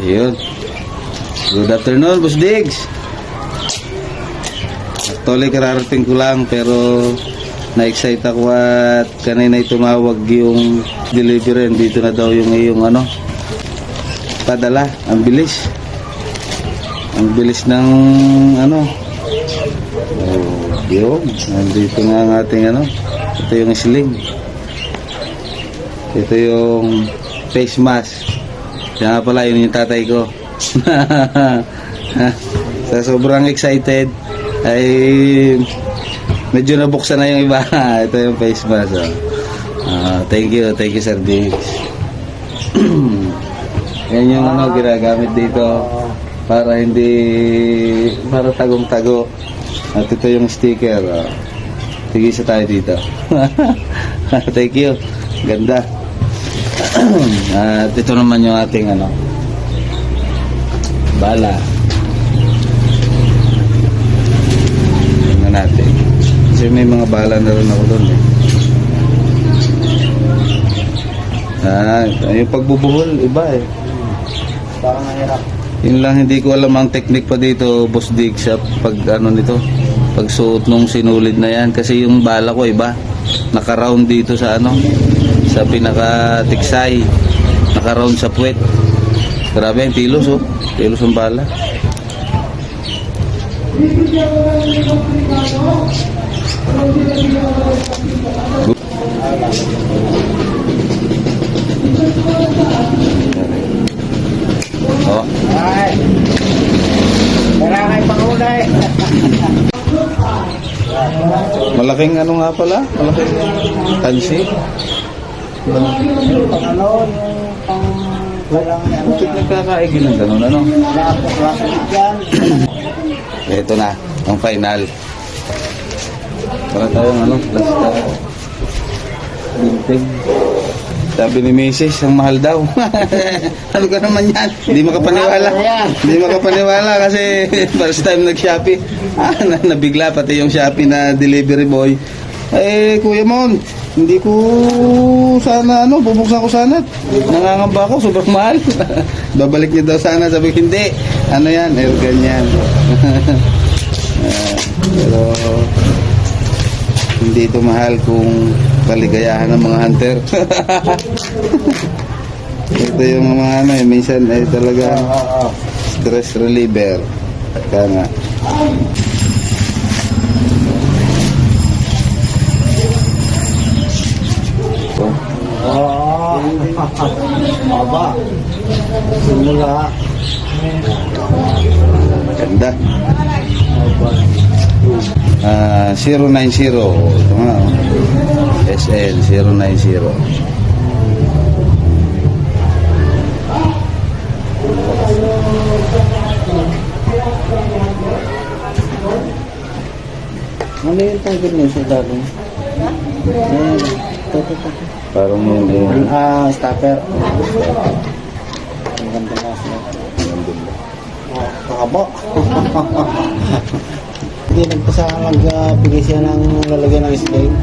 Ayun. Good afternoon, Boss Diggs. Actually, kararating ko lang pero na-excite ako at kanina tumawag yung delivery. Dito na daw yung iyong padala. Ang bilis. Ang bilis ng yun. Nandito nga ang ating ito yung sling. Ito yung face mask. Yan nga pala, yun yung tatay ko. Sa sobrang excited ay medyo nabuksan na yung iba. Ito yung face mask. Thank you Sir Diggs. Yan yung ginagamit dito para tagong-tago. At ito yung sticker. Tigisa tayo dito. Thank you. Ganda. At ito naman yung ating bala. Tingnan natin. Kasi may mga bala na rin ako doon yung pagbubuhol, iba Parang nahirap. Yun lang, hindi ko alam ang technique pa dito, Boss Diggs, sa nito, pagsuot nung sinulid na yan. Kasi yung bala ko iba, naka-round dito sa sa pinaka-tiksay, naka-round sa puwet. Grabe ang tilos, tilos ang bala. Ay! Kailangan pangunay! Malaking nga pala? Malaking tansi? Bakit nagkakaigin ng gano'n, Ito na, ang final. Para tayong last binting. Sabi ni Mrs. ang mahal daw. Ano ka naman yan? Hindi makapaniwala. Hindi makapaniwala kasi first time nag-Shopee. Nabigla pati yung Shopee na delivery boy. Kuya Mon, hindi ko sana bubuksan ko sana. Nangangamba ako, sobrang mahal. Babalik niya daw sana. Sabi ko, hindi. Yan? Ganyan. Pero hindi ito mahal kung kaligayahan ng mga hunter. Ito yung mga minsan ay talaga stress reliever. Kaya nga. Aba. Simula. Ganda. 090. Ito nga. SL 090. Ano yung tagod niyo sa dagong? Parang yun stopper. Ang ganda na siya. Kakabo. Hindi nagpasa magbigay siya ng lalagyan ng sling.